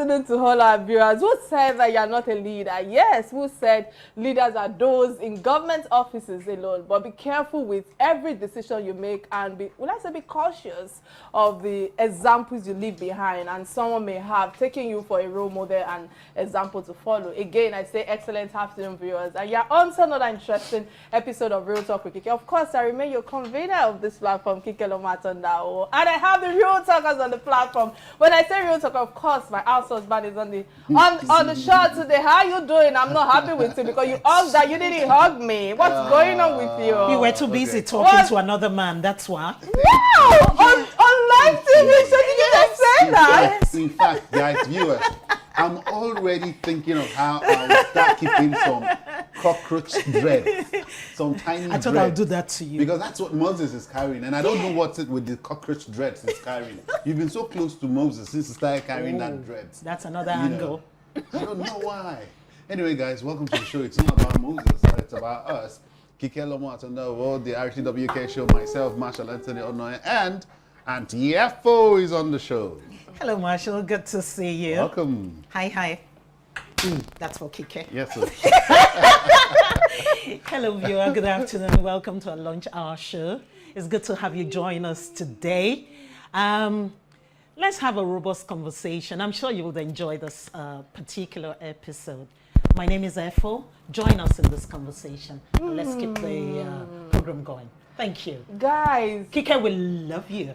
afternoon to all our viewers. Who said that you're not a leader? Yes, who said leaders are those in government offices alone? But be careful with every decision you make and be cautious of the examples you leave behind. And someone may have taken you for a role model and example to follow. Again, I say excellent afternoon, viewers. And you're on to another interesting episode of Real Talk with Kike. Of course, I remain your convener of this platform, Kike Atanda-Owo. And I have the Real Talkers on the platform. When I say Real Talk, of course, my house husband is on the show today. How are you doing? I'm not happy with you because you hugged that. You didn't hug me. What's going on with you? You were too busy talking to another man. That's why. No! On live TV, so did you just say that? In fact, guys, viewers, I'm already thinking of how I'll start keeping some cockroach dreads, some tiny I thought dreads. I'll do that to you. Because that's what Moses is carrying, and I don't know what's it with the cockroach dreads he's carrying. You've been so close to Moses since he started carrying that dreads. That's another angle. I don't know why. Anyway, guys, welcome to the show. It's not about Moses, but it's about us. Kike Atanda-Owo, the RTWK show, myself, Marshall Anthony Onoye, and Auntie Efo is on the show. Hello, Marshall. Good to see you. Welcome. Hi. That's for Kike. Yes, sir. Hello, viewer. Good afternoon. Welcome to our lunch hour show. It's good to have you join us today. Let's have a robust conversation. I'm sure you will enjoy this particular episode. My name is Efo. Join us in this conversation. And let's keep the program going. Thank you. Guys. Kike will love you.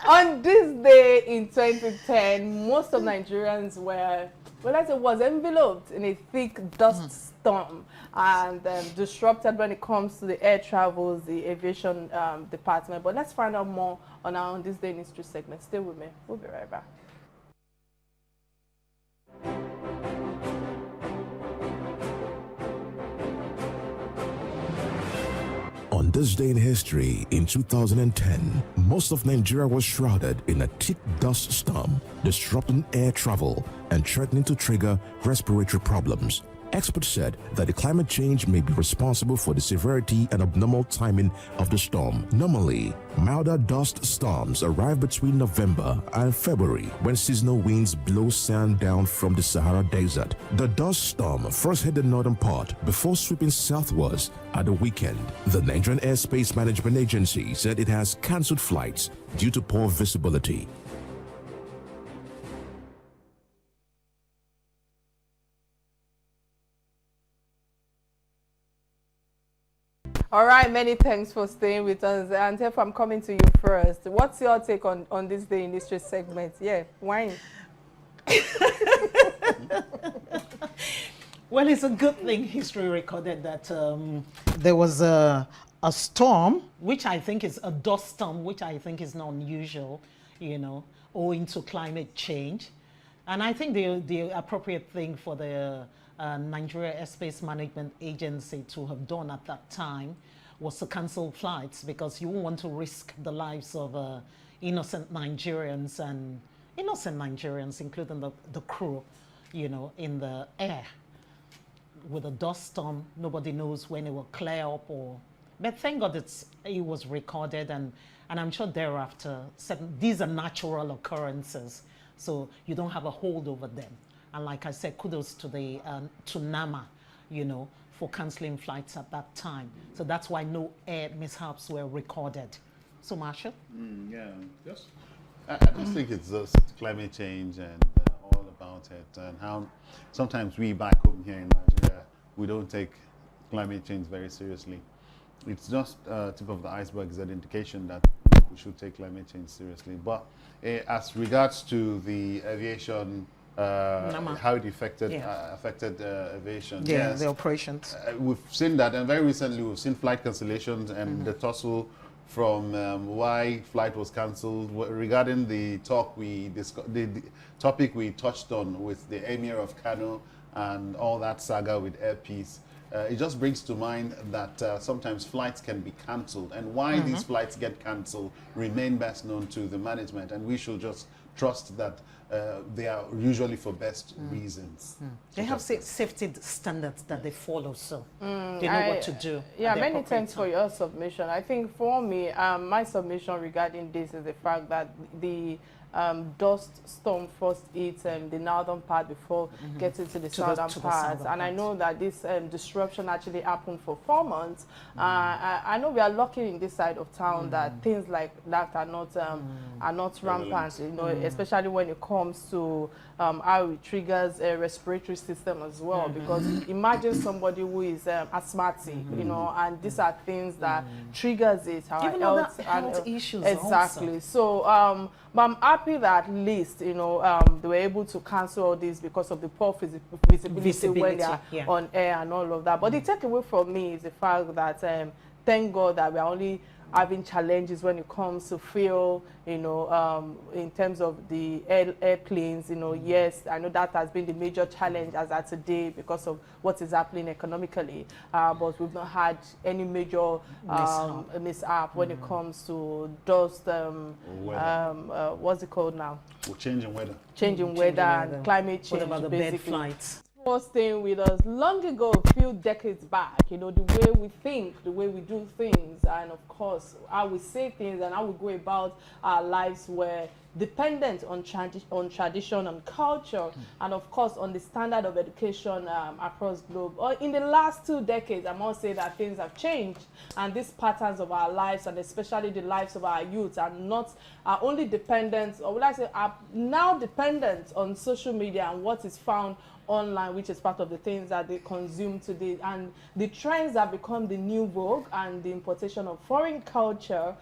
On this day in 2010, most of Nigerians was enveloped in a thick dust storm and disrupted when it comes to the air travels, the aviation department. But let's find out more on our On This Day in History segment. Stay with me. We'll be right back. On this day in history, in 2010, most of Nigeria was shrouded in a thick dust storm, disrupting air travel and threatening to trigger respiratory problems. Experts said that the climate change may be responsible for the severity and abnormal timing of the storm. Normally, milder dust storms arrive between November and February when seasonal winds blow sand down from the Sahara Desert. The dust storm first hit the northern part before sweeping southwards at the weekend. The Nigerian Airspace Management Agency said it has cancelled flights due to poor visibility. All right, many thanks for staying with us. And if I'm coming to you first, what's your take on this day in history segment? Yeah, wine. Well, it's a good thing history recorded that there was a storm, which I think is a dust storm, which I think is not unusual, owing to climate change. And I think the appropriate thing for the Nigeria Airspace Management Agency to have done at that time was to cancel flights, because you won't want to risk the lives of innocent Nigerians, including the crew, in the air. With a dust storm, nobody knows when it will clear up, but thank God it was recorded, and I'm sure thereafter, these are natural occurrences, so you don't have a hold over them. And like I said, kudos to the to NAMA, for cancelling flights at that time. So that's why no air mishaps were recorded. So, Marshall? I just think it's just climate change and all about it, and how sometimes we back home here in Nigeria, we don't take climate change very seriously. It's just tip of the iceberg is an indication that we should take climate change seriously. But as regards to the aviation, how it affected aviation. Yeah, yes. The operations. We've seen that, and very recently we've seen flight cancellations and the tussle from why flight was cancelled. Regarding the topic we touched on with the Emir of Kano and all that saga with Air Peace, it just brings to mind that sometimes flights can be cancelled, and why these flights get cancelled remain best known to the management, and we should just trust that they are usually for best reasons. They have safety standards that they follow, so they know what to do. Yeah, many thanks for your submission. I think for me, my submission regarding this is the fact that the dust storm first hit the northern part before getting to the southern part. And I know that this disruption actually happened for 4 months. I know we are lucky in this side of town that things like that are not rampant, you know, especially when it comes to how it triggers a respiratory system as well. Because imagine somebody who is asthmatic, you know, and these are things that triggers it. Our Even health issues. Exactly. Also. So, but I'm happy that at least, you know, they were able to cancel all this because of the poor visibility when they are on air and all of that. But the takeaway from me is the fact that thank God that we are only having challenges when it comes to fuel, you know, in terms of the airplanes, you know. Yes, I know that has been the major challenge as at today because of what is happening economically, but we've not had any major mishap when it comes to dust, what's it called now? Changing weather. Changing weather and climate change. What about the basically. bed flights? Was staying with us long ago, a few decades back, you know, the way we think, the way we do things, and of course how we say things and how we go about our lives were dependent on tradition and culture, and of course on the standard of education across the globe. In the last 2 decades, I must say that things have changed, and these patterns of our lives, and especially the lives of our youth, are only dependent, or would I say are now dependent on social media and what is found online, which is part of the things that they consume today. And the trends have become the new vogue, and the importation of foreign culture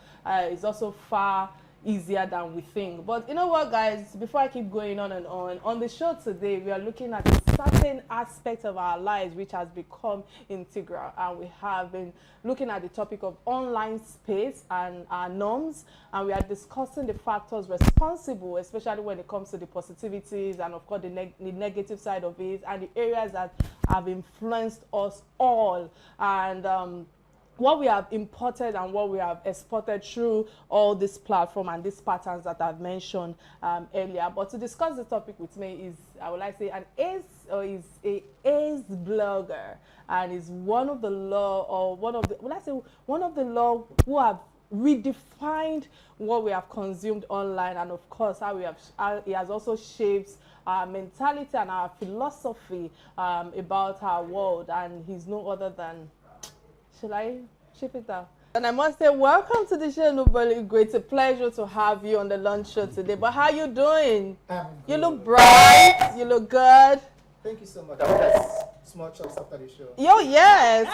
is also far easier than we think. But you know what, guys, before I keep going on the show today, we are looking at a certain aspect of our lives which has become integral, and we have been looking at the topic of online space and our norms, and we are discussing the factors responsible, especially when it comes to the positivities and of course the negative side of it, and the areas that have influenced us all, and what we have imported and what we have exported through all this platform and these patterns that I've mentioned earlier. But to discuss the topic with me is, I would like to say, an ace blogger, and is one of the law who have redefined what we have consumed online, and of course how he has also shaped our mentality and our philosophy about our world, and he's no other than, should I ship it out? And I must say, welcome to the show, Nobody Great. It's a pleasure to have you on the lunch show today. But how you doing? You look bright. You look good. Thank you so much. I will just small chops after the show. Yo, yes.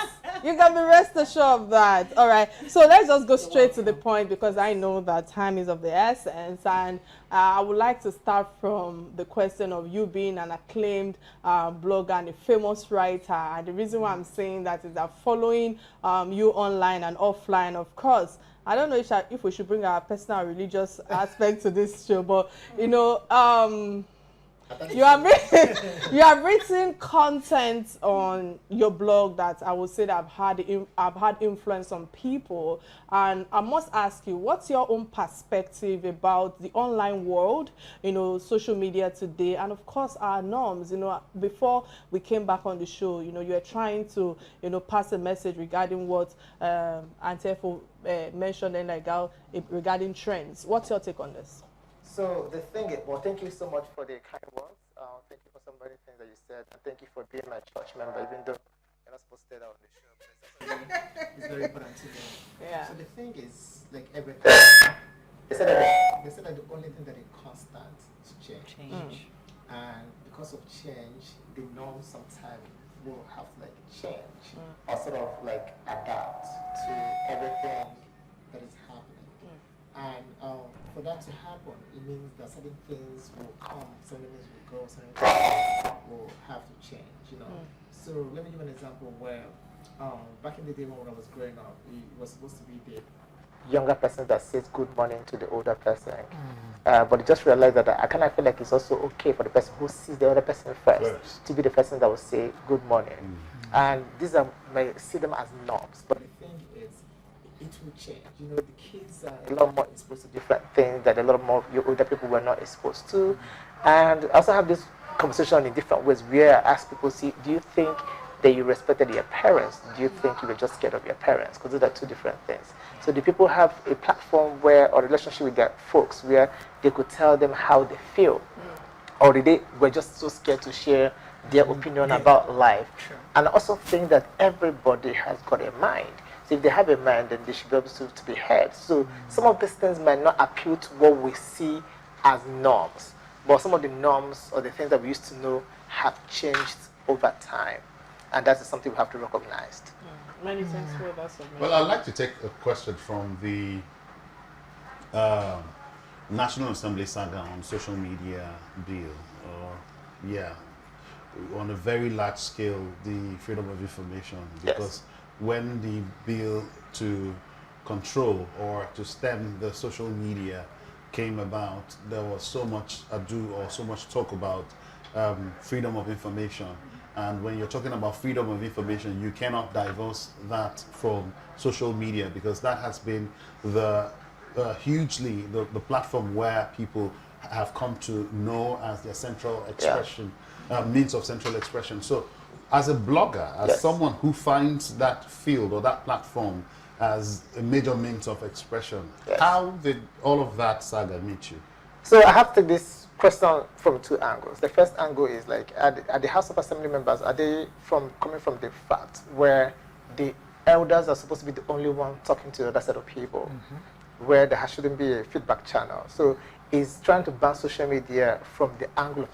You can be rest assured of that. All right. So let's just go straight to the point, because I know that time is of the essence. And I would like to start from the question of you being an acclaimed blogger and a famous writer. And the reason why I'm saying that is that following you online and offline, of course, I don't know if we should bring our personal religious aspect to this show, but, you know, you have written content on your blog that I would say that I've had influence on people, and I must ask you, what's your own perspective about the online world, you know, social media today, and of course our norms? You know, before we came back on the show, you know, you were trying to, you know, pass a message regarding what Antefo mentioned and regarding trends. What's your take on this? So the thing is, well, thank you so much for the kind words. Thank you for so many things that you said, and thank you for being my church member, even though you're not supposed to say that on the show. But it's very important to me. Yeah. So the thing is, like everything, they said that the only thing that is constant is change. And because of change, the norms sometimes will have to like change or sort of like adapt to everything that is happening. And for that to happen, it means that certain things will come, certain things will go, certain things will have to change, you know. So let me give an example where back in the day when I was growing up, it was supposed to be the younger person that says good morning to the older person. But I just realized that I kind of feel like it's also okay for the person who sees the other person first to be the person that will say good morning. And these are, I see them as norms. But the thing is, it will change. You know, the kids are a lot more exposed to different things that a lot more your older people were not exposed to. And I also have this conversation in different ways where I ask people, do you think that you respected your parents, do you think you were just scared of your parents? Because those are two different things. So do people have a platform where, or relationship with their folks where they could tell them how they feel? Or did they were just so scared to share their opinion about life? Sure. And I also think that everybody has got a mind. So if they have a mind, then they should be able to be heard. So some of these things might not appeal to what we see as norms, but some of the norms or the things that we used to know have changed over time. And that is something we have to recognize. Many thanks for that submission. Well, I'd like to take a question from the National Assembly saga on social media bill. On a very large scale, the freedom of information. Because when the bill to control or to stem the social media came about, there was so much ado or so much talk about freedom of information. And when you're talking about freedom of information, you cannot divorce that from social media, because that has been hugely the platform where people have come to know as their central expression, means of central expression. So as a blogger, as someone who finds that field or that platform as a major means of expression, how did all of that saga meet you? So I have to take this question from two angles. The first angle is like, are the House of Assembly members, are they coming from the fact where the elders are supposed to be the only one talking to the other set of people, where there shouldn't be a feedback channel? So is trying to ban social media from the angle of,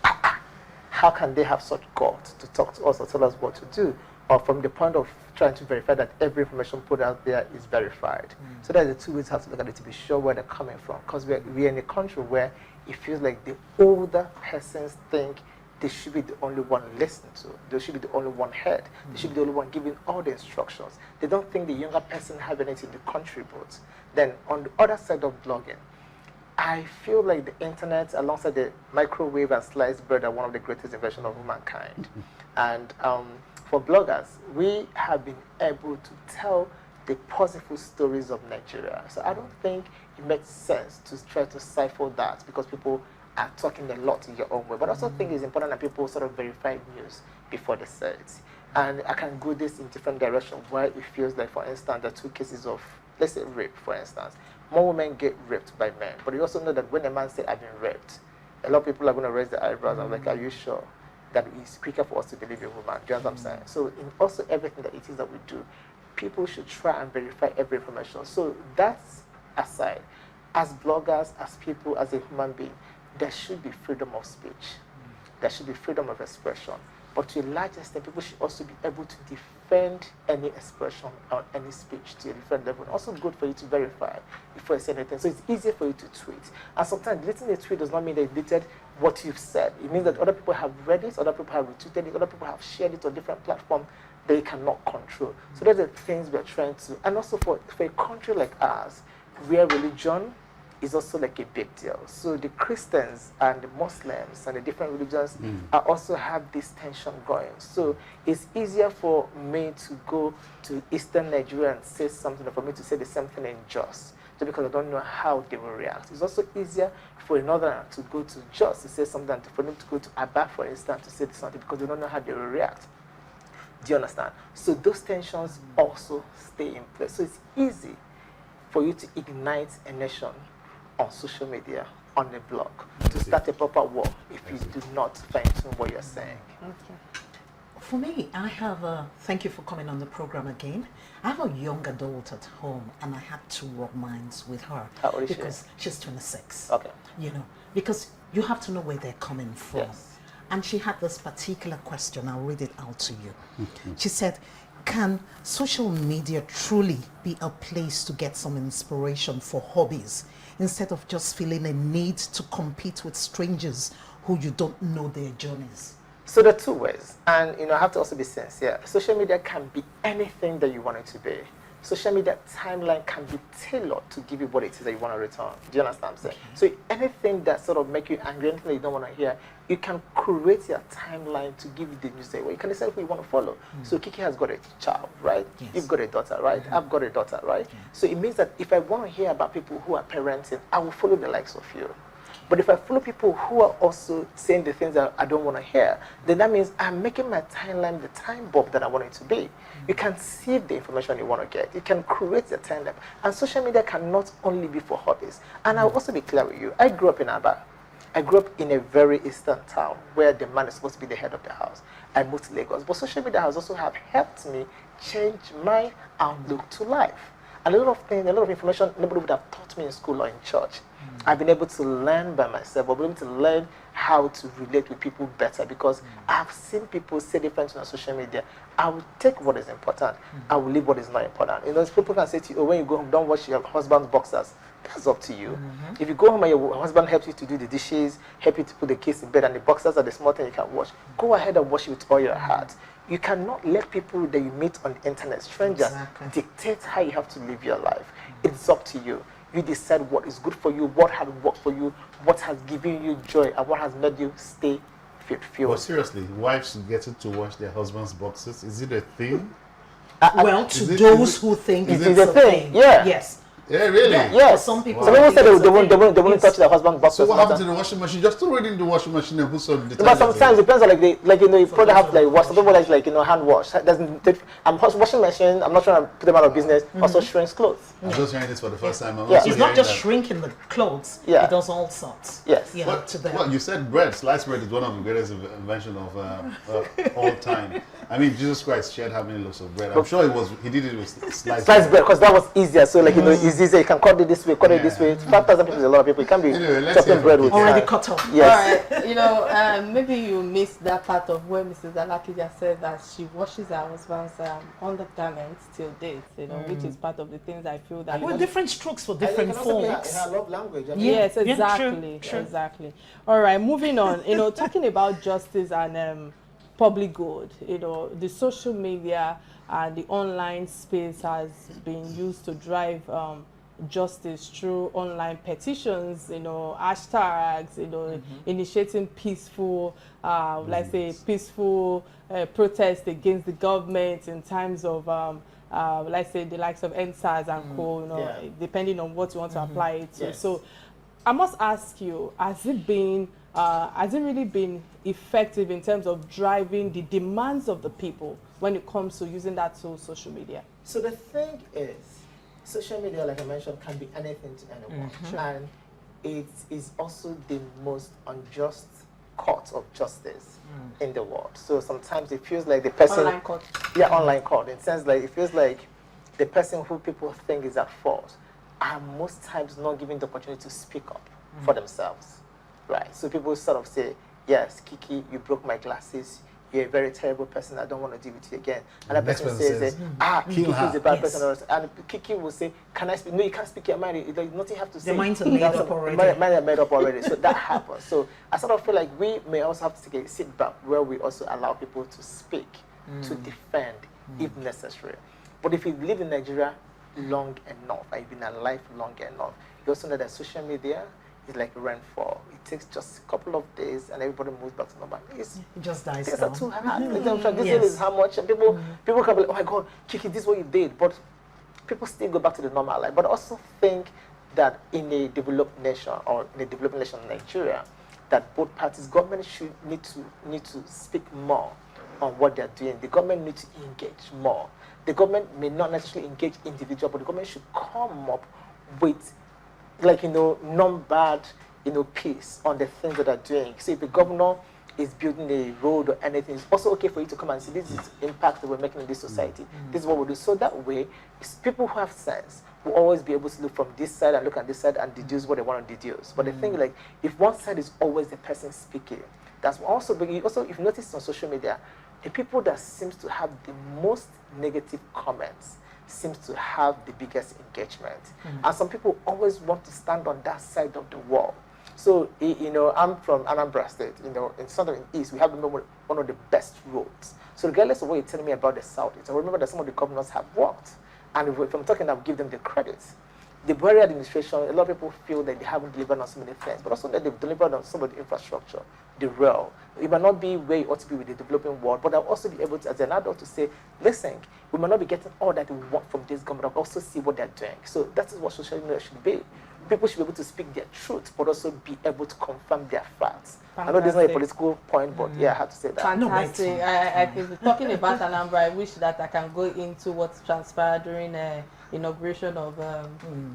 how can they have such guts to talk to us or tell us what to do? Or from the point of trying to verify that every information put out there is verified. So that's the two ways how to look at it, to be sure where they're coming from. Because we're in a country where it feels like the older persons think they should be the only one listened to. They should be the only one heard. They should be the only one giving all the instructions. They don't think the younger person have anything to contribute. Then on the other side of blogging, I feel like the internet, alongside the microwave and sliced bread, are one of the greatest inventions of humankind. And for bloggers, we have been able to tell the positive stories of Nigeria. So I don't think it makes sense to try to cipher that because people are talking a lot in your own way. But I also think it's important that people sort of verify news before they say it. And I can go this in different directions where it feels like, for instance, there are two cases of, let's say, rape, for instance. More women get raped by men. But you also know that when a man says, I've been raped, a lot of people are going to raise their eyebrows. I'm like, are you sure? That it's quicker for us to believe a woman. Do you know what I'm saying? So in also everything that it is that we do, people should try and verify every information. So that's aside. As bloggers, as people, as a human being, there should be freedom of speech. There should be freedom of expression. But to a large extent, people should also be able to defend any expression or any speech to a different level. And also good for you to verify before you say anything. So it's easier for you to tweet. And sometimes deleting a tweet does not mean that you deleted what you've said. It means that other people have read it, other people have retweeted it, other people have shared it on different platforms they cannot control. So those are the things we're trying to, and also for a country like ours, where religion is also like a big deal. So the Christians and the Muslims and the different religions are also have this tension going. So it's easier for me to go to Eastern Nigeria and say something, or for me to say the same thing in Jos, just because I don't know how they will react. It's also easier for a northerner to go to Jos to say something, for them to go to Aba, for instance, to say something, because they don't know how they will react. Do you understand? So those tensions also stay in place. So it's easy for you to ignite a nation on social media, on a blog, to start a proper war if you do not fine-tune what you're saying. Okay. For me, I have thank you for coming on the program again. I have a young adult at home, and I had to rub minds with her. How old is she? Because she's 26. Okay. You know, because you have to know where they're coming from. Yes. And she had this particular question. I'll read it out to you. She said, can social media truly be a place to get some inspiration for hobbies instead of just feeling a need to compete with strangers who you don't know their journeys? So there are two ways, and I have to also be sincere. Social media can be anything that you want it to be. Social media timeline can be tailored to give you what it is that you want to return. Do you understand what I'm saying? So anything that sort of make you angry, anything that you don't want to hear, you can create your timeline to give you the news. Well, you can decide who you want to follow. So Kike has got a child, right? Yes. You've got a daughter, right? I've got a daughter, right? So it means that if I want to hear about people who are parenting, I will follow the likes of you. But if I follow people who are also saying the things that I don't want to hear, then that means I'm making my timeline the time bomb that I want it to be. You can see the information you want to get. You can create the timeline. And social media can not only be for hobbies. And I'll also be clear with you. I grew up in Aba. I grew up in a very eastern town where the man is supposed to be the head of the house. I moved to Lagos. But social media has also helped me change my outlook to life. A lot of things, a lot of information nobody would have taught me in school or in church. I've been able to learn by myself. I've been able to learn how to relate with people better because I've seen people say different things on social media. I will take what is important. I will leave what is not important. You know, people can say to you, oh, when you go home, don't wash your husband's boxers. That's up to you. If you go home and your husband helps you to do the dishes, help you to put the kids in bed, and the boxers are the small thing you can wash, go ahead and wash it with all your heart. You cannot let people that you meet on the internet, strangers, dictate how you have to live your life. It's up to you. You decide what is good for you, what has worked for you, what has given you joy, and what has made you stay fulfilled. But seriously, wives getting to wash their husband's boxes, is it a thing? Well, to those who think it's a thing. Yeah. Yes. Yeah, really? Yes. Some people. Some people say they won't touch their husband's boxers. So what happened to the washing machine? Just throw it in the washing machine and put some detergent. But sometimes it depends on you probably have to wash. Some people hand wash. I'm washing machine. I'm not trying to put them out of business. Also shrinks clothes. I'm just hearing this for the first time. It's not just shrinking the clothes. Yeah. It does all sorts. Yes. Well, you said bread. Sliced bread is one of the greatest inventions of all time. I mean, Jesus Christ shared how many loaves of bread? I'm sure he did it with sliced bread because that was easier. So it's easier. You can cut it this way, cut it this way. 5,000 people is a lot of people. You can't be chopping bread with already cut off. Yes. All right. You know, maybe you missed that part of where Mrs. Alakija said that she washes her husband's undergarments till date. You know, which is part of the things I feel that. Well, different strokes for different folks. I love language. Yes, exactly, true. Exactly. All right, moving on. You know, talking about justice and public good. You know, the social media and the online space has been used to drive justice through online petitions, you know, hashtags, you know, initiating peaceful, let's say, peaceful protest against the government in times of, let's say, the likes of NSAS and co, you know, depending on what you want to apply it to. Yes. So I must ask you, has it really been effective in terms of driving the demands of the people when it comes to using that tool, social media? So the thing is, social media, like I mentioned, can be anything to anyone. And it is also the most unjust court of justice in the world. So sometimes it feels like the person... Online court. Yeah, online court. In the sense like, it feels like the person who people think is at fault are most times not given the opportunity to speak up for themselves. Right? So people sort of say, yes, Kike, you broke my glasses. You're a very terrible person. I don't want to deal with you again. And that person says, Kike is a bad person. And Kike will say, can I speak? No, you can't speak your mind. There's nothing you have to say. The minds are made up already. Mine are made up already. So that happens. So I sort of feel like we may also have to take a sit back where we also allow people to speak, to defend, if necessary. But if you live in Nigeria long enough, and you've been alive long enough, you also know that social media is like rainfall. It takes just a couple of days and everybody moves back to normal. It just dies down. down. Things are too hard. This is how much, and people can be like, oh my God, Kike, this is what you did. But people still go back to the normal life. But I also think that in a developed nation, or in a developing nation in Nigeria, that both parties, government should need to speak more on what they're doing. The government needs to engage more. The government may not necessarily engage individual, but the government should come up with, like, non-bad, piece on the things that are doing. So if the governor is building a road or anything, it's also okay for you to come and see this is the impact that we're making in this society. This is what we do. So that way, people who have sense will always be able to look from this side and look at this side and deduce what they want to deduce. But the thing, like, if one side is always the person speaking, that's also big. Also, if you notice on social media, the people that seems to have the most negative comments seems to have the biggest engagement. And some people always want to stand on that side of the wall. So, I'm from Anambra State. In Southern East, we have one of the best roads. So regardless of what you're telling me about the South, I remember that some of the governors have worked. And if I'm talking, I'll give them the credit. The Buhari administration, a lot of people feel that they haven't delivered on so many things, but also that they've delivered on some of the infrastructure, the rail. It might not be where you ought to be with the developing world, but I'll also be able to, as an adult, to say, listen, we might not be getting all that we want from this government, but also see what they're doing. So that is what social media should be. people should be able to speak their truth, but also be able to confirm their facts. I know this is not a political point, but yeah, I have to say that. Fantastic. I think talking about Anambra, I wish that I can go into what's transpired during inauguration of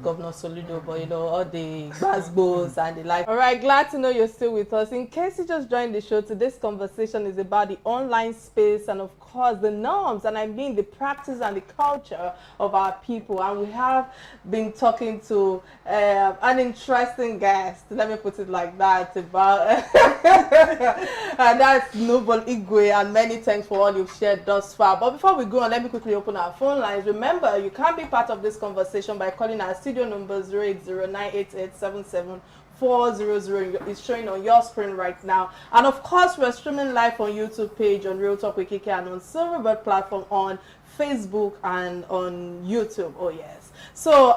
Governor Soludo, but you know, all the basketballs and the like. All right, glad to know you're still with us. In case you just joined the show, today's conversation is about the online space and of course the norms, and I mean the practice and the culture of our people. And we have been talking to an interesting guest, let me put it like that, about and that's Noble Igwe, and many thanks for all you've shared thus far. But before we go on, let me quickly open our phone lines. Remember, you can be part of this conversation by calling our studio number 080-988-77-400. It's showing on your screen right now. And of course, we're streaming live on YouTube page, on Real Talk with Kike, and on Silverbird platform, on Facebook and on YouTube. Oh yes. So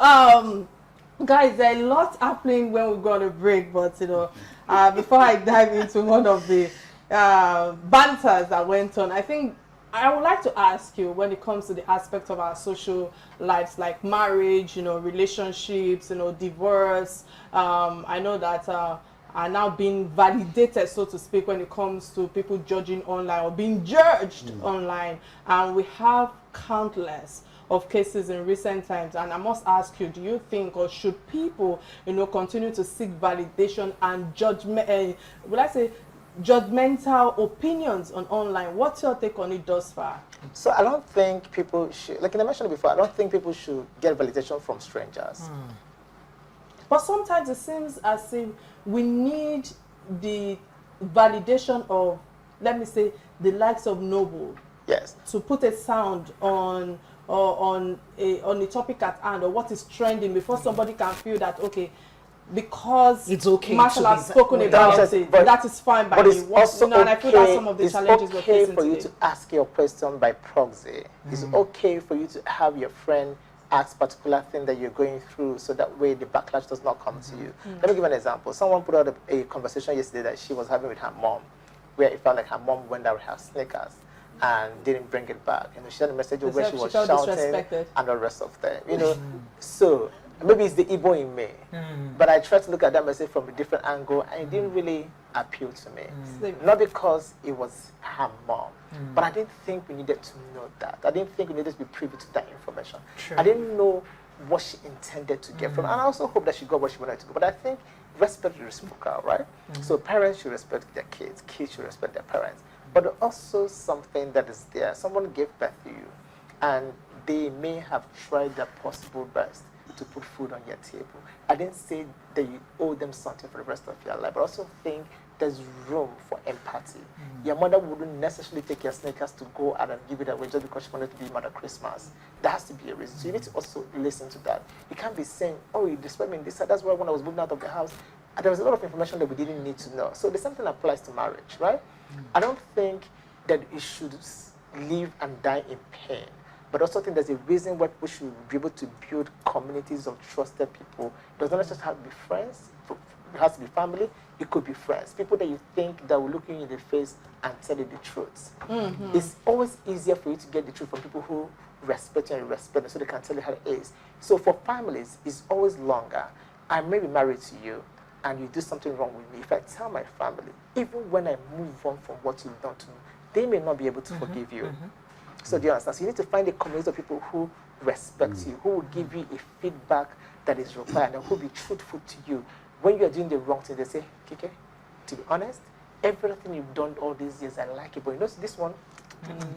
guys, there are a lot happening when we go on a break, but you know, before I dive into one of the banters that went on, I think I would like to ask you, when it comes to the aspect of our social lives, like marriage, you know, relationships, you know, divorce, I know that are now being validated, so to speak, when it comes to people judging online or being judged online, and we have countless of cases in recent times. And I must ask you, do you think, or should people, you know, continue to seek validation and judgment, will I say judgmental opinions on online? What's your take on it thus far? So I don't think people should, like I mentioned before, I don't think people should get validation from strangers. But sometimes it seems as if we need the validation of, let me say, the likes of Noble. Yes. To put a sound on the topic at hand, or what is trending, before somebody can feel that, okay, because it's okay Marshall has spoken about it, that is fine by me. But it's also okay, and I feel that some of the challenges we're facing it's okay for you to ask your question by proxy. It's okay for you to have your friend ask particular thing that you're going through, so that way the backlash does not come to you. Let me give an example. Someone put out a conversation yesterday that she was having with her mom, where it felt like her mom went out with her sneakers and didn't bring it back. You know, she had a message where she was shouting and the rest of them. You know, so maybe it's the Igbo in me, but I tried to look at that message from a different angle, and it didn't really appeal to me. Not because it was her mom, but I didn't think we needed to know that. I didn't think we needed to be privy to that information. I didn't know what she intended to get from it. And I also hope that she got what she wanted to go. But I think respect is reciprocal, right? So parents should respect their kids, kids should respect their parents. But also something that is there. Someone gave birth to you, and they may have tried their possible best to put food on your table. I didn't say that you owe them something for the rest of your life, but I also think there's room for empathy. Your mother wouldn't necessarily take your sneakers to go out and give it away just because she wanted to be Mother Christmas. There has to be a reason. So you need to also listen to that. You can't be saying, oh, you disrespect me in this. That's why when I was moving out of the house, there was a lot of information that we didn't need to know. So the same thing applies to marriage, right? I don't think that it should live and die in pain. But also think there's a reason why people should be able to build communities of trusted people. It does not necessarily have to be friends. It has to be family. It could be friends. People that you think that will look you in the face and tell you the truth. It's always easier for you to get the truth from people who respect you and respect you, so they can tell you how it is. So for families, it's always longer. I may be married to you, and you do something wrong with me. If I tell my family, even when I move on from what you've done to me, they may not be able to forgive you. So do you understand? So you need to find a community of people who respect you, who will give you a feedback that is required, and who will be truthful to you. When you are doing the wrong thing, they say, Kike, to be honest, everything you've done all these years, I like it, but you know this one,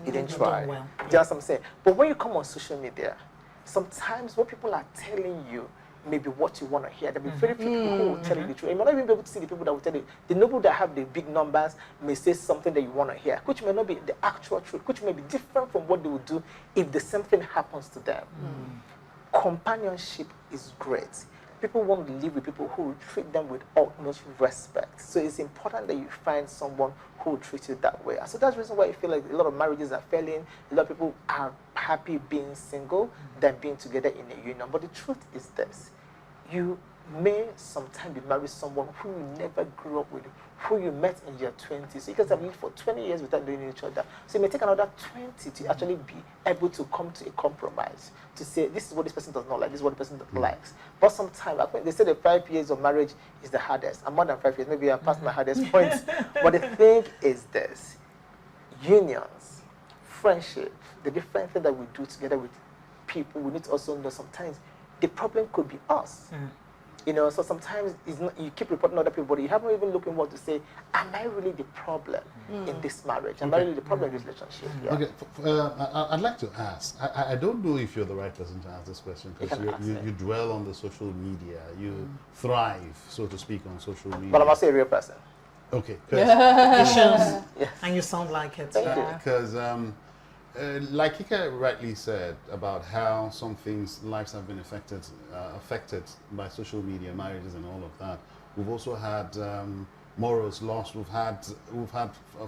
you didn't try. Well. Do you understand what I'm saying? But when you come on social media, sometimes what people are telling you may be what you want to hear. There will be very few people who will tell you the truth. You might not even be able to see the people that will tell you. The people that have the big numbers may say something that you want to hear, which may not be the actual truth, which may be different from what they would do if the same thing happens to them. Companionship is great. People want to live with people who will treat them with utmost respect. So it's important that you find someone who will treat you that way. So that's the reason why I feel like a lot of marriages are failing. A lot of people are happy being single than being together in a union. But the truth is this. You may sometimes be married someone who you never grew up with, who you met in your 20s. So you guys have lived for 20 years without knowing each other. So it may take another 20 to actually be able to come to a compromise, to say, this is what this person does not like, this is what the person likes. But sometimes, they say the 5 years of marriage is the hardest. I'm more than 5 years, maybe I'm past my hardest points. But the thing is this, unions, friendship, the different things that we do together with people, we need to also know sometimes the problem could be us. You know, so sometimes it's not, you keep reporting other people, but you haven't even looked inward to say, am I really the problem in this marriage? Am I really the problem in this relationship? Yeah. Okay, I'd like to ask, I don't know if you're the right person to ask this question, because you dwell on the social media, you thrive, so to speak, on social media. But I'm also a real person. Okay. Yes. And you sound like it. Thank you. Because like Kike rightly said about how some things, lives have been affected by social media, marriages and all of that. We've also had morals lost. We've had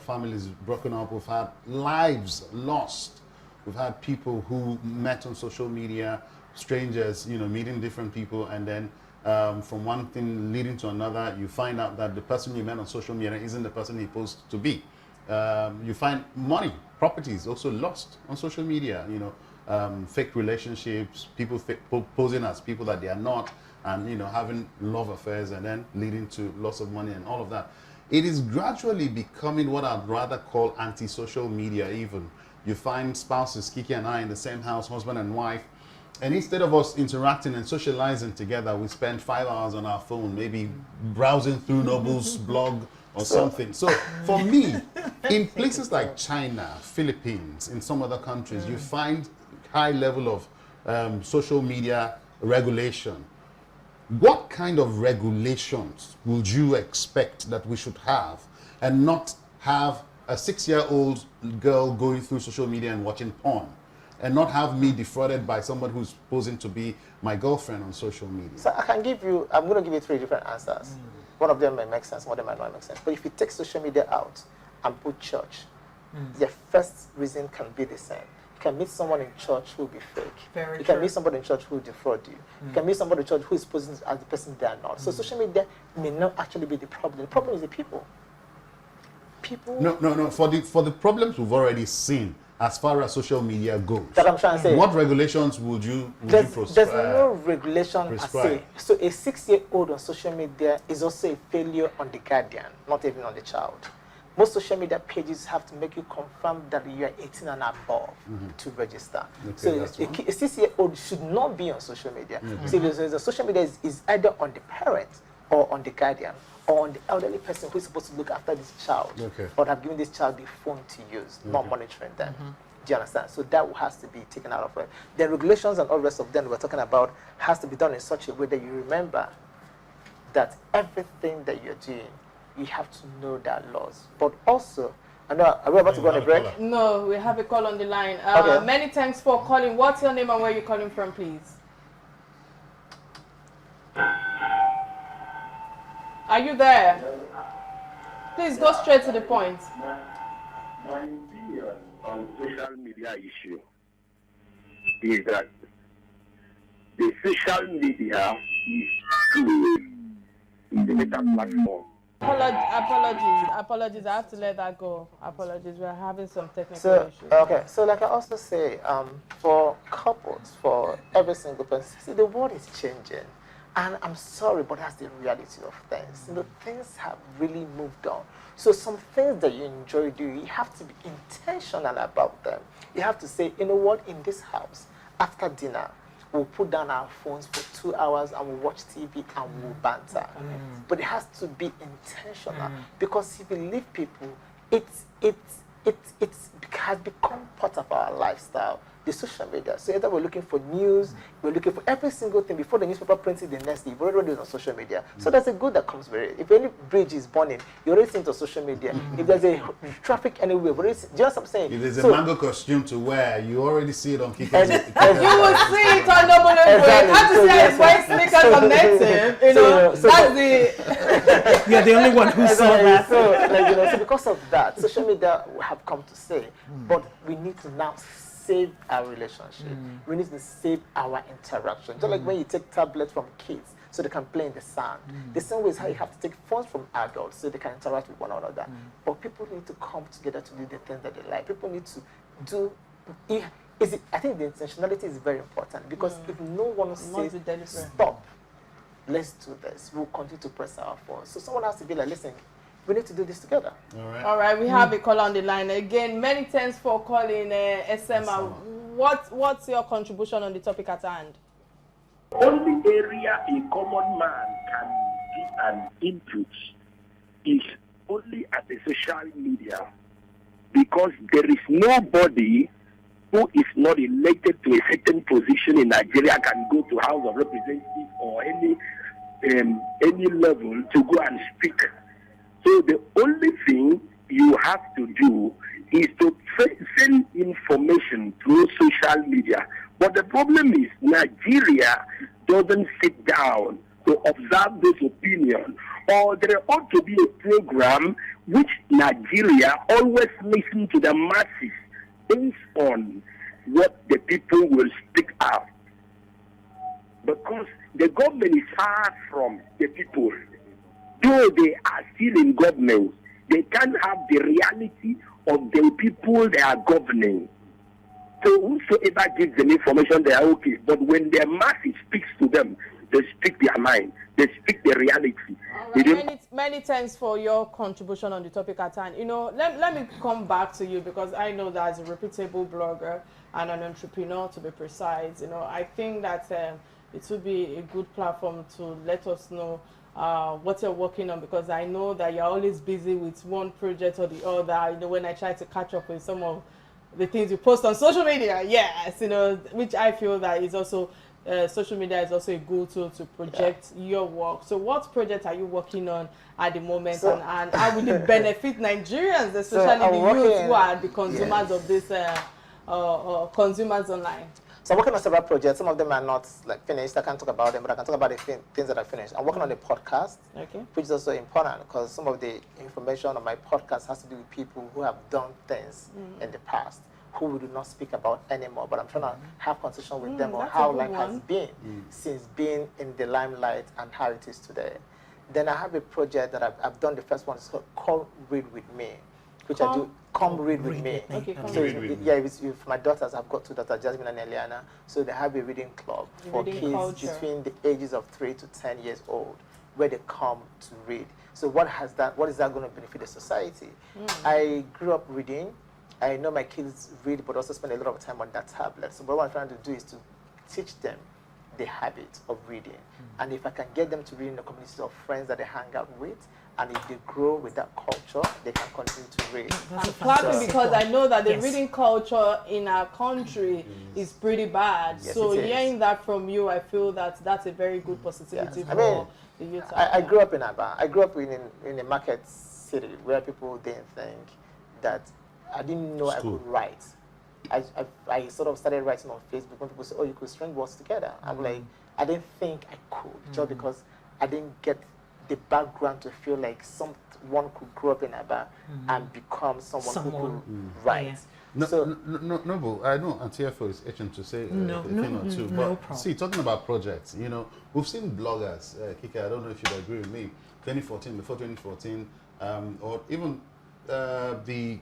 families broken up. We've had lives lost. We've had people who met on social media, strangers, you know, meeting different people, and then from one thing leading to another, you find out that the person you met on social media isn't the person you're supposed to be. You find money, properties also lost on social media, you know, fake relationships, people posing as people that they are not, and, you know, having love affairs and then leading to loss of money and all of that. It is gradually becoming what I'd rather call anti-social media even. You find spouses, Kike and I, in the same house, husband and wife, and instead of us interacting and socializing together, we spend 5 hours on our phone, maybe browsing through Noble's blog or something. So for me, in places like China, Philippines, in some other countries, you find high level of social media regulation. What kind of regulations would you expect that we should have, and not have a 6-year-old girl going through social media and watching porn, and not have me defrauded by someone who's posing to be my girlfriend on social media? So I'm going to give you 3 different answers. One of them may make sense, one of them might not make sense. But if you take social media out and put church, the first reason can be the same. You can meet someone in church who will be fake. You can meet somebody in church who will defraud you. You can meet somebody in church who is posing as the person they are not. So social media may not actually be the problem. The problem is the people. No. For the problems we've already seen, as far as social media goes, that I'm trying to say, what regulations would you prescribe? There's no regulation per se. So a 6-year-old on social media is also a failure on the guardian, not even on the child. Most social media pages have to make you confirm that you are 18 and above to register. Okay, so a 6-year-old should not be on social media. So the social media is either on the parent or on the guardian, or on the elderly person who is supposed to look after this child, or have given this child the phone to use, not monitoring them. Do you understand? So that has to be taken out of it. The regulations and all the rest of them we're talking about has to be done in such a way that you remember that everything that you're doing, you have to know that laws. But also, I know, are we about to go on a break? No, we have a call on the line. Okay. Many thanks for calling. What's your name and where you're calling from, please? Are you there? Please go straight to the point. My opinion on social media issue is that the social media is good in the meta platform. Apologies. I have to let that go. Apologies. We're having some technical issues. Okay. So like I also say, for couples, for every single person, see, the world is changing. And I'm sorry, but that's the reality of things. You know, things have really moved on. So some things that you enjoy doing, you have to be intentional about them. You have to say, you know what, in this house, after dinner, we'll put down our phones for 2 hours and we'll watch TV and we'll banter. But it has to be intentional, because if we leave people, it has become part of our lifestyle. The social media. So either we're looking for news, we're looking for every single thing before the newspaper prints it the next day. We're already on social media. So there's a good that comes with it. If any bridge is burning, you're already seeing it on social media. If there's a traffic anywhere, we're already do you know what I'm saying? If there's a mango costume to wear, you already see it on Kike. You will see it on Double Exactly. How to say it's white sneakers on native, you know, that's the... You're the only one who saw that. So, like, you know, so because of that, social media have come to stay. But we need to now save our relationship. We need to save our interaction. Just like when you take tablets from kids, so they can play in the sun. The same way is how you have to take phones from adults so they can interact with one another. But people need to come together to do the things that they like. People need to do. I think the intentionality is very important, because if no one says stop, let's do this, we'll continue to press our force. So someone has to be like, listen, we need to do this together. All right, we have a caller on the line. Again, many thanks for calling, SMA. What's your contribution on the topic at hand? Only area a common man can give an input is only at the social media, because there is nobody who is not elected to a certain position in Nigeria can go to House of Representatives or any level to go and speak. So the only thing you have to do is to send information through social media. But the problem is Nigeria doesn't sit down to observe those opinions, or there ought to be a program which Nigeria always listen to the masses based on what the people will speak out. Because the government is far from the people. Though they are still in government, they can't have the reality of the people they are governing. So whosoever gives them information, they are okay. But when the masses speaks to them, they speak their mind. They speak the reality. Right. Many thanks for your contribution on the topic at hand. You know, let me come back to you, because I know that as a reputable blogger and an entrepreneur, to be precise, you know, I think that it would be a good platform to let us know what you're working on, because I know that you're always busy with one project or the other. You know, when I try to catch up with some of the things you post on social media, yes, you know, which I feel that is also social media is also a good tool to project your work. So what project are you working on at the moment, so, and how will it benefit Nigerians, especially the youth who are the consumers of this consumers online? So I'm working on several projects. Some of them are not like finished. I can't talk about them, but I can talk about the things that are finished. I'm working on a podcast, which is also important, because some of the information on my podcast has to do with people who have done things in the past, who we do not speak about anymore. But I'm trying to have conversation with them on how life has been since being in the limelight and how it is today. Then I have a project that I've done. The first one is called Come Read With Me, which I do. Come read with me. Okay, so with my daughters, I've got two daughters, Jasmine and Eliana. So they have a reading club for kids between the ages of 3 to 10 years old, where they come to read. So what is that going to benefit the society? I grew up reading. I know my kids read, but also spend a lot of time on that tablet. So what I'm trying to do is to teach them the habit of reading. And if I can get them to read in the community of friends that they hang out with, and if they grow with that culture, they can continue to read. I'm clapping because I know that the reading culture in our country is pretty bad. Yes, so hearing that from you, I feel that that's a very good positivity for the youth. I grew up in Aba. I grew up in a market city where people didn't think that I didn't know I could write. I sort of started writing on Facebook when people say, oh, you could string words together. I'm like, I didn't think I could, just because I didn't get the background to feel like someone could grow up in Aba and become someone who could write. No, but I know Antiafo is itching to say a thing or two. But see, talking about projects, you know, we've seen bloggers, Kike, I don't know if you'd agree with me, 2014, before 2014, or even the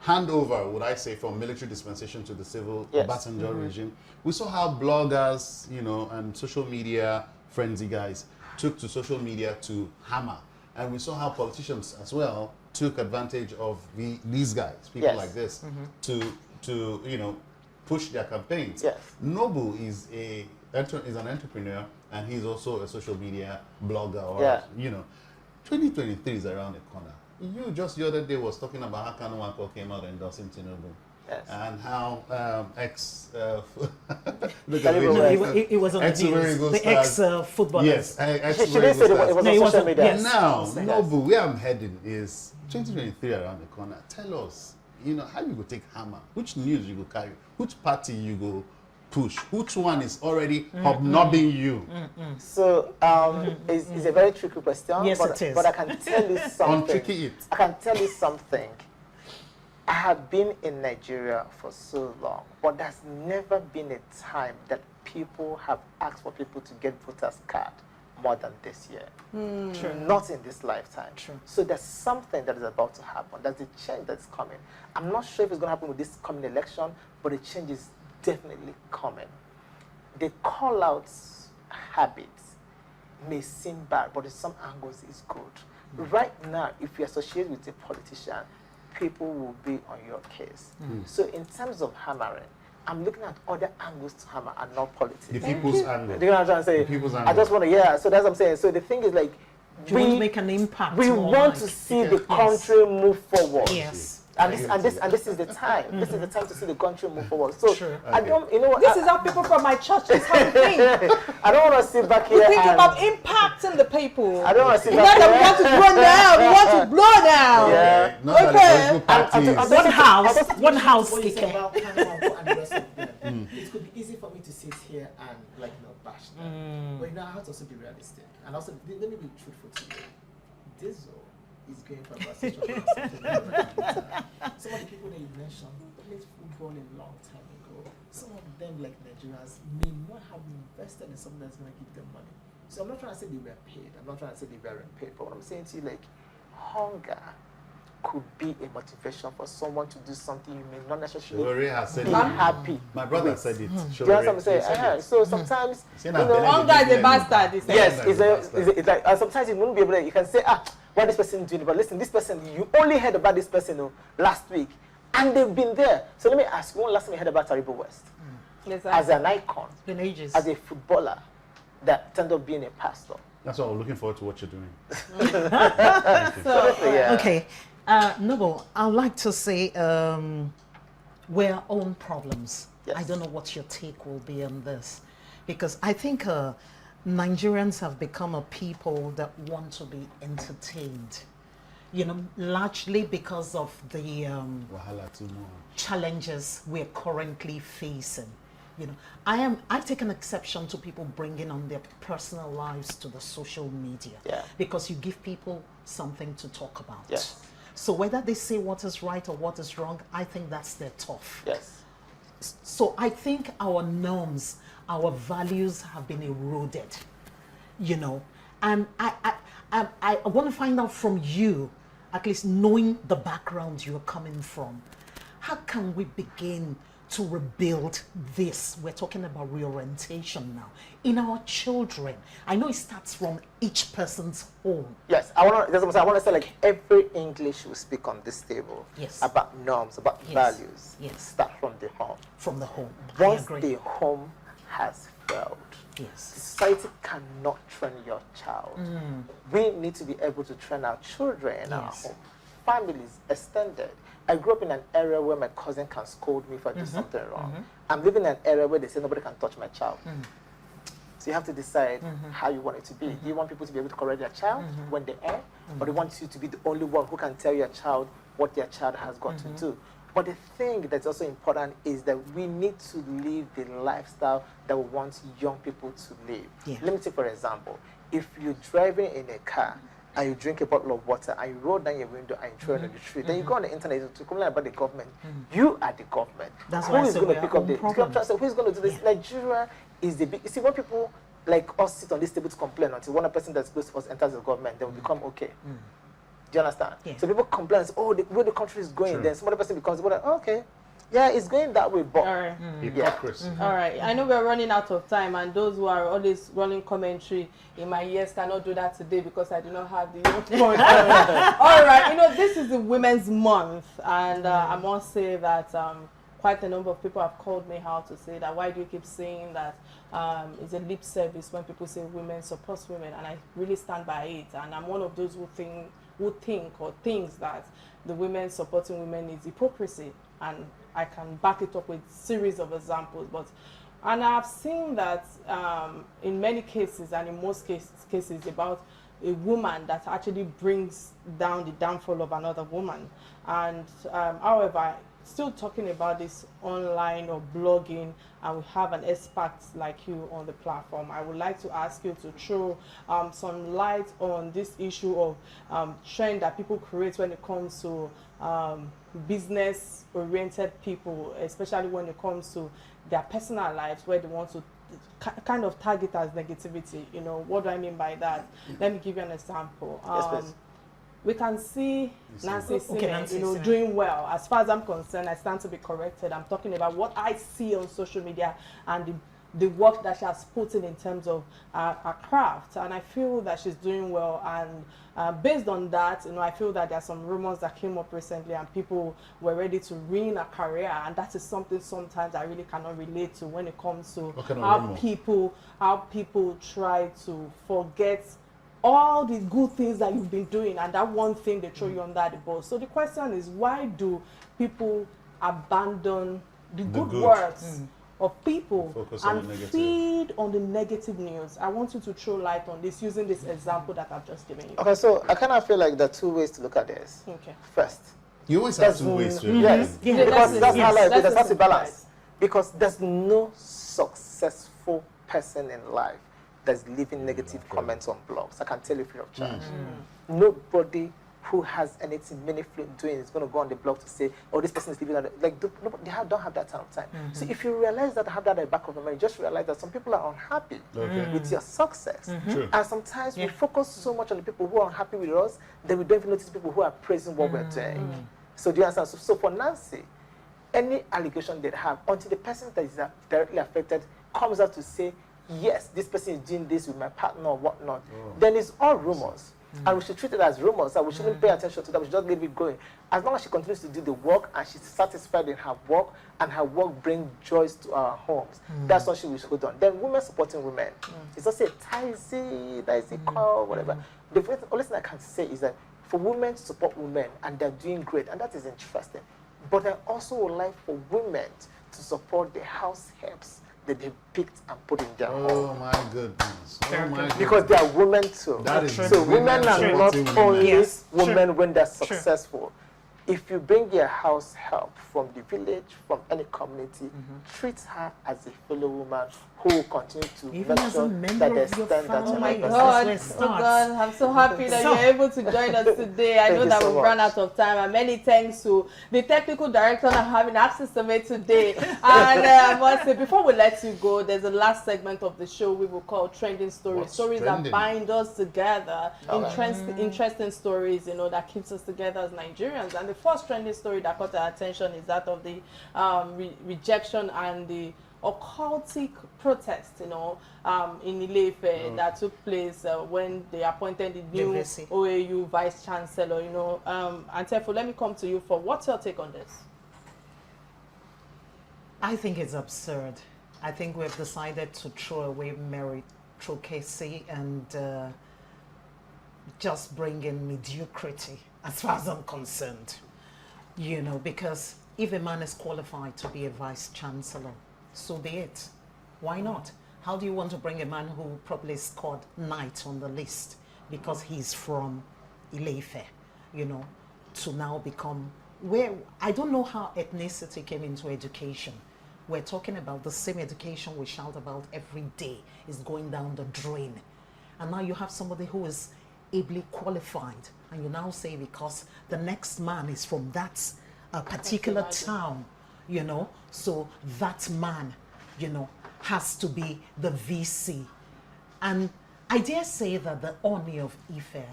handover, would I say, from military dispensation to the civil Obasanjo regime. We saw how bloggers, you know, and social media frenzy guys took to social media to hammer. And we saw how politicians as well took advantage of these guys, people like this, to you know, push their campaigns. Noble is an entrepreneur, and he's also a social media blogger, or you know, 2023 is around the corner. You just the other day was talking about how Kanu Wako came out endorsing Tinubu. And how look at it was on the news. The ex-footballers. Yes, ex-footballers. It was on social media. Now, Noble, where I'm heading is 2023 around the corner. Tell us, you know, how you go take hammer? Which news you go carry? Which party you go push? Which one is already hobnobbing you? So it's a very tricky question. Yes, it is. But I can tell you something. I can tell you something. I have been in Nigeria for so long, but there's never been a time that people have asked for people to get voters card more than this year. True. Not in this lifetime. True. So there's something that is about to happen. There's a change that's coming. I'm not sure if it's going to happen with this coming election, but a change is definitely coming. The call-out habits may seem bad, but in some angles it's good. Right now, if you associate with a politician, people will be on your case. So in terms of hammering, I'm looking at other angles to hammer and not politics. The people's angle. Do you know what I'm trying to say? The people's I angle. just want to, yeah, so that's what I'm saying. So the thing is like, You want to make an impact. we more want like. to see the country move forward. Yes. And this is the time. This is the time to see the country move forward. So Sure. I don't, you know what? This is how people from my church, this is how we think. I don't want to sit back We here think and about impacting the people. I don't want to sit Not back that we here. want to run down, we want to blow down. Yeah. Not that the Okay. political parties. One house, What you said Kike. about Atanda-Owo and the rest of them, it could be easy for me to sit here and like not bash them. But you know, I have to also be realistic. And also, let me be truthful to you. Diesel is going for about 600 something. Some of the people that you mentioned played football a long time ago. Some of them, like Nigerians, may not have invested in something that's going to give them money. So I'm not trying to say they were paid. I'm not trying to say they weren't paid. But what I'm saying to you, like, hunger could be a motivation for someone to do something you may not necessarily Shore has said be it. happy. My brother with. said it. Do you understand what I'm saying? So sometimes, Saying you that know, Belen Hunger is a didn't bastard, he said. yes, Bastard. it's like, and sometimes you won't be able to, you can say, what this person is doing, but listen, this person, you only heard about this person last week, and they've been there. So let me ask you, when last time you heard about Taribo West? As an icon, In ages. as a footballer, that turned up being a pastor. That's why we're looking forward to what you're doing. So, Yeah. Okay. Noble, I'd like to say we're our own problems. Yes. I don't know what your take will be on this. Because I think Nigerians have become a people that want to be entertained. You know, largely because of the Wahala too much. challenges we're currently facing. You know, I take an exception to people bringing on their personal lives to the social media. Yeah. Because you give people something to talk about. Yes. So whether they say what is right or what is wrong, I think that's their turf. Yes. So I think our norms, our values have been eroded, you know. And I want to find out from you, at least knowing the background you're coming from, how can we begin to rebuild this? We're talking about reorientation now in our children. I know it starts from each person's home. Yes, I want to say like every English we speak on this table Yes. about norms, about Yes. values, Yes. start from the home. From the home. I Once agree. the home has failed, Yes. society cannot train your child. We need to be able to train our children in our Yes. home. Families, extended. I grew up in an area where my cousin can scold me if I do something wrong. I'm living in an area where they say nobody can touch my child. So you have to decide how you want it to be. Do you want people to be able to correct their child when they err? Or do you want you to be the only one who can tell your child what their child has got to do? But the thing that's also important is that we need to live the lifestyle that we want young people to live. Yeah. Let me take for example, if you're driving in a car and you drink a bottle of water and you roll down your window and you throw it on the street, then you go on the internet to complain about the government. You are the government. That's Who why I is said going we to are pick up own the problems. who is going to do this? Yeah. Nigeria is the big. You see, when people like us sit on this table to complain until one person that's close to us enters the government, they will become okay. Do you understand? Yeah. So people complain and say, oh, the way the country is going, True. then some other person becomes, like, oh, okay, yeah, it's going that way, but all right. Hypocrisy. All right, I know we're running out of time, and those who are always running commentary in my ears cannot do that today because I do not have the earphone. All right, you know, this is the Women's Month, and I must say that quite a number of people have called me out to say that why do you keep saying that it's a lip service when people say women support women, and I really stand by it, and I'm one of those who think or thinks that the women supporting women is hypocrisy, and I can back it up with series of examples. And I've seen that in many cases, and in most cases about a woman that actually brings down the downfall of another woman. And however, still talking about this online or blogging, and we have an expert like you on the platform, I would like to ask you to throw some light on this issue of trend that people create when it comes to business-oriented people, especially when it comes to their personal lives, where they want to kind of tag it as negativity. You know, what do I mean by that? Let me give you an example. Yes, please. We can see Nancy Okay, Isime, Nancy you know, Isime. doing well. As far as I'm concerned, I stand to be corrected. I'm talking about what I see on social media and the work that she has put in terms of her craft. And I feel that she's doing well. And based on that, you know, I feel that there are some rumors that came up recently and people were ready to ruin her career. And that is something sometimes I really cannot relate to when it comes to What kind of how rumor? people try to forget all the good things that you've been doing, and that one thing they throw you under the bus. So the question is, why do people abandon the good works of people Focus on and the negative. feed on the negative news? I want you to throw light on this using this example that I've just given you. Okay, so I kind of feel like there are two ways to look at this. Okay. First, You always have there's two ways to yes, Yeah. because that's how life is. There's not a simplify balance. it. Because there's no successful person in life that's leaving negative comments on blogs. I can tell you free of charge. Nobody who has anything meaningful doing is going to go on the blog to say, oh, this person is leaving. Like, nobody, don't have that kind of time. So if you realize that, have that at the back of your mind, just realize that some people are unhappy with your success. True. And sometimes we focus so much on the people who are unhappy with us, that we don't even notice people who are praising what we're doing. So do you understand? So for Nancy, any allegation they have, until the person that is directly affected comes out to say, yes, this person is doing this with my partner or whatnot, then it's all rumors. And we should treat it as rumors, and we shouldn't pay attention to that. We should just leave it going. As long as she continues to do the work and she's satisfied in her work, and her work brings joys to our homes, that's what she will hold on. Then women supporting women. It's not say Taisi, that is equal, whatever. The only thing I can say is that for women to support women, and they're doing great, and that is interesting. But I also would like for women to support the house helps that they picked and put in their home. Oh my goodness. Oh my goodness. Because they are women too. That is so women are true. not True. only Yes. women when they're successful. If you bring your house help from the village, from any community, treat her as a fellow woman who will continue to Even make as sure a member that they of your stand that family. Oh my That's God, where it oh starts. God, I'm so happy that So- you're able to join us today. I Thank know you that so we've run much. out of time, and many thanks to the technical director and having access to me today. And I must say, before we let you go, there's a last segment of the show we will call Trending Stories. What's Stories trending? that bind us together, interesting stories, you know, that keeps us together as Nigerians. And the first trending story that caught our attention is that of the rejection and the occultic protest, you know, in Ile-Ife that took place when they appointed the new University. OAU vice chancellor, you know. And therefore, let me come to you for what's your take on this? I think it's absurd. I think we've decided to throw away meritocracy and just bring in mediocrity, as far as I'm concerned. You know, because if a man is qualified to be a vice chancellor, so be it. Why not? How do you want to bring a man who probably scored ninth on the list because he's from Ile-Ife, you know, to now become where I don't know how ethnicity came into education. We're talking about the same education we shout about every day is going down the drain. And now you have somebody who is ably qualified, and you now say because the next man is from that particular town, you know, so that man, you know, has to be the VC. And I dare say that the Oni of Ife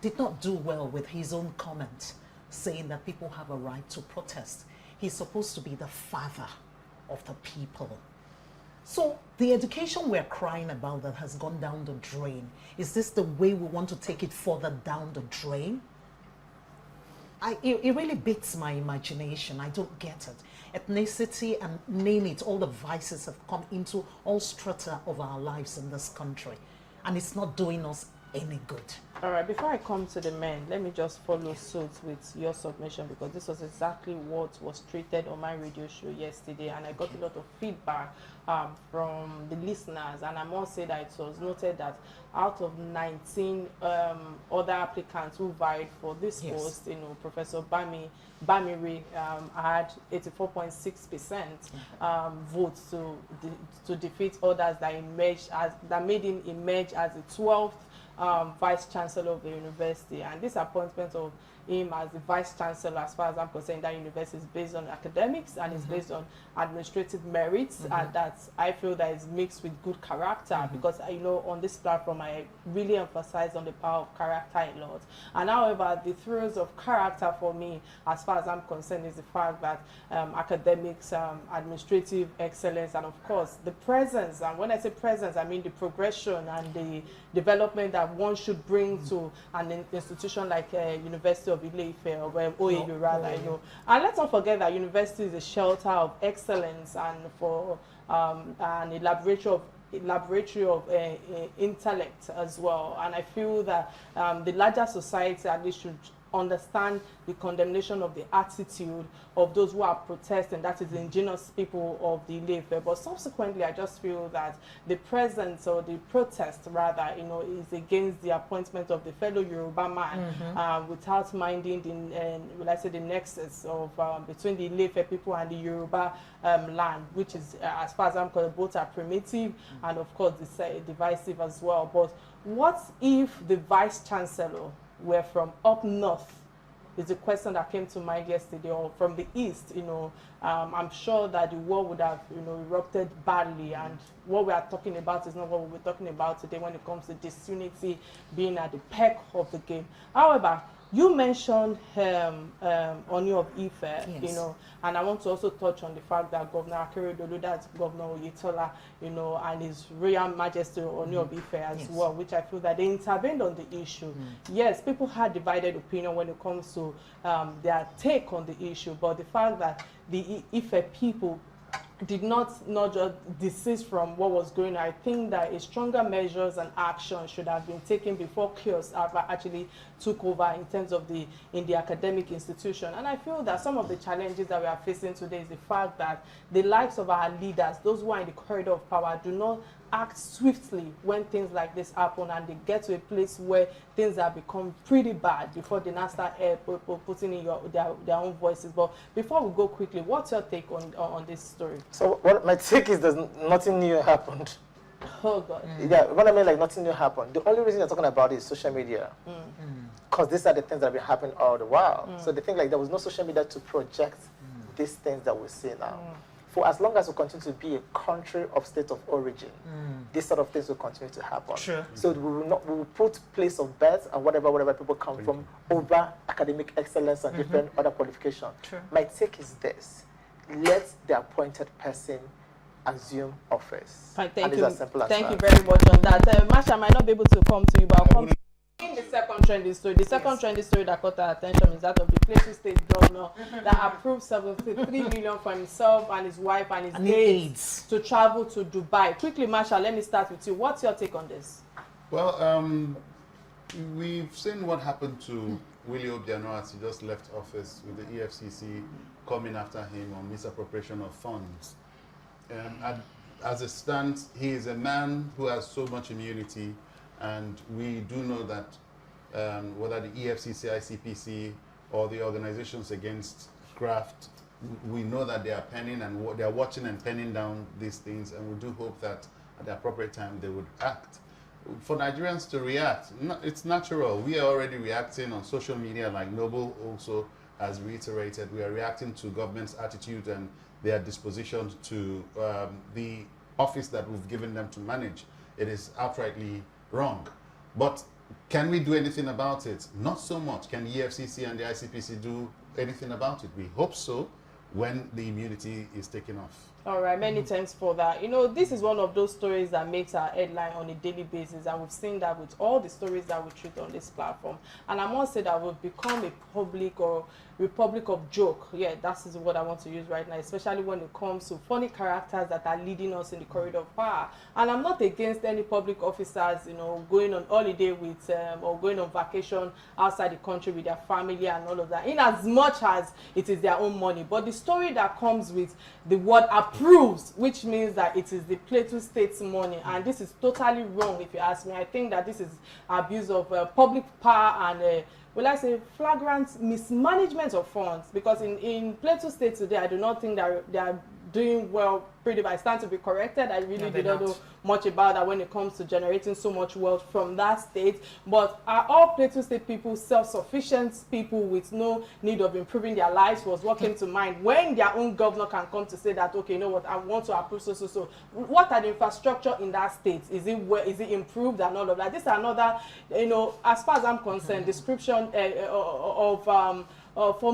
did not do well with his own comment, saying that people have a right to protest. He's supposed to be the father of the people. So the education we're crying about that has gone down the drain, is this the way we want to take it further down the drain? It really beats my imagination. I don't get it. Ethnicity and name it, all the vices have come into all strata of our lives in this country. And it's not doing us any good. All right, before I come to the men, let me just follow suit with your submission, because this was exactly what was treated on my radio show yesterday, and I got a lot of feedback from the listeners, and I must say that it was noted that out of 19 other applicants who vied for this post, you know, Professor Bamiri had 84.6% votes to defeat others that made him emerge as the 12th Vice Chancellor of the university. And this appointment of him as the vice chancellor, as far as I'm concerned. That university is based on academics and it's based on administrative merits, and that I feel that is mixed with good character, because you know, on this platform I really emphasize on the power of character a lot. And however, the throes of character for me, as far as I'm concerned, is the fact that academics, administrative excellence, and of course the presence. And when I say presence, I mean the progression and the development that one should bring to an institution like University of Ile-Ife, or OAU rather, you know. And let's not forget that university is a shelter of excellence and for an laboratory of intellect as well. And I feel that the larger society at least should understand the condemnation of the attitude of those who are protesting, that is the indigenous people of the Ile-Ife. But subsequently, I just feel that the presence, or the protest rather, you know, is against the appointment of the fellow Yoruba man, without minding the nexus of between the Ile-Ife people and the Yoruba land, which is, as far as I'm concerned, both are primitive and of course divisive as well. But what if the vice chancellor were from up north? Is a question that came to mind yesterday, or from the east. You know, I'm sure that the war would have, you know, erupted badly, and what we are talking about is not what we're talking about today when it comes to disunity being at the peak of the game. However, you mentioned Oni of Ife, you know, and I want to also touch on the fact that Governor Akeredolu, that's Governor Oyetola, you know, and His Royal Majesty Oni of Ife as well, which I feel that they intervened on the issue. Yes, people had divided opinion when it comes to their take on the issue, but the fact that the Ife people did not just desist from what was going on. I think that a stronger measures and action should have been taken before chaos actually took over in terms of in the academic institution. And I feel that some of the challenges that we are facing today is the fact that the lives of our leaders, those who are in the corridor of power, do not act swiftly when things like this happen, and they get to a place where things have become pretty bad before they now start putting in their own voices. But before we go quickly, what's your take on this story? So what my take is that nothing new happened. Oh God. Yeah, what I mean, like nothing new happened. The only reason you're talking about it is social media. Because these are the things that have been happening all the while. So they think like there was no social media to project these things that we see now. For as long as we continue to be a country of state of origin, these sort of things will continue to happen. Sure. So we will put place of birth and whatever people come from over academic excellence and different other qualifications. Sure. My take is this: let the appointed person assume office. Thank and you. it's as simple as Thank that. you very much on that. Masha might not be able to come to you, but I'll come to in the second trending story. The second trending story that caught our attention is that of the Plateau State governor that approved 73 million for himself and his wife and his aides to travel to Dubai. Quickly, Masha, let me start with you. What's your take on this? Well, we've seen what happened to Willie Obiano as he just left office, with the EFCC coming after him on misappropriation of funds. As it stands, he is a man who has so much immunity, and we do know that whether the EFCC, ICPC, or the organizations against graft, we know that they are penning and they are watching and penning down these things, and we do hope that at the appropriate time they would act. For Nigerians to react, it's natural. We are already reacting on social media, like Noble also has reiterated. We are reacting to government's attitude and their disposition to the office that we've given them to manage. It is outrightly wrong. But can we do anything about it? Not so much. Can the EFCC and the ICPC do anything about it? We hope so when the immunity is taken off. All right, many thanks for that. You know, this is one of those stories that makes our headline on a daily basis, and we've seen that with all the stories that we treat on this platform. And I must say that we've become a public or republic of joke. Yeah, that is what I want to use right now, especially when it comes to funny characters that are leading us in the corridor of power. And I'm not against any public officers, you know, going on holiday with or going on vacation outside the country with their family and all of that, in as much as it is their own money. But the story that comes with the word approves, which means that it is the Plateau State's money, and this is totally wrong if you ask me. I think that this is abuse of public power and well, I say flagrant mismanagement of funds, because in Plateau State today, I do not think that they are doing well pretty much. I stand to be corrected. I really did not know much about that when it comes to generating so much wealth from that state. But are all Plateau State people self-sufficient people with no need of improving their lives? Was what came to mind when their own governor can come to say that, okay, you know what, I want to approve so. What are the infrastructure in that state? Is it improved and all of that? This is another, you know, as far as I'm concerned, description for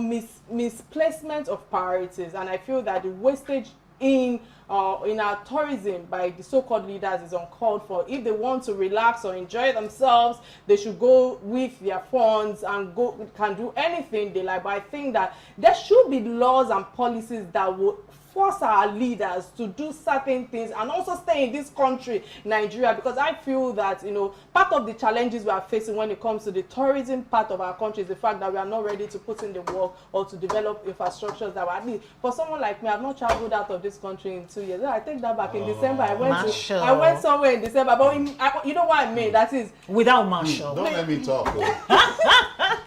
misplacement of priorities, and I feel that the wastage in our tourism by the so-called leaders is uncalled for. If they want to relax or enjoy themselves, they should go with their funds and can do anything they like. But I think that there should be laws and policies that would force our leaders to do certain things and also stay in this country, Nigeria, because I feel that, you know, part of the challenges we are facing when it comes to the tourism part of our country is the fact that we are not ready to put in the work or to develop infrastructures that were needed. For someone like me, I've not traveled out of this country in 2 years. I take that back. In December, I went somewhere in December, but you know what I mean? That is without Marshall. Don't let me talk.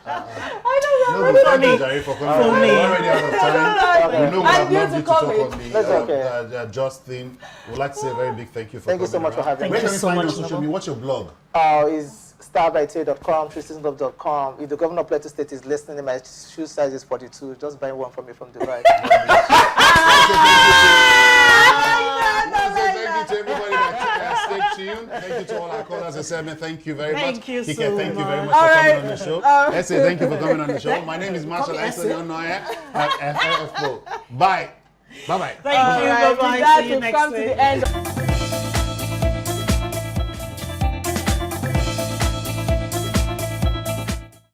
I don't know. No, thank you, Jerry, for coming. We're already out of time. We know we have not to talk on the Justin. We'd like to say a very big thank you for coming. Thank you so much for having me. Thank you so much. Social media? What's your blog? Is starbytay.com, treeseasonlove.com. If the governor of Plateau State is listening, my shoe size is 42. Just buy one from me from Dubai. Thank you to everybody that stayed tuned. Thank you to all our callers. Isime, thank you very much. Thank you Kike, so thank you much. very much for coming on the show. Essay, thank you for coming on the show. My name is Marshall Isime at FFO. Bye. Bye-bye. Thank you. Bye-bye. See you next week.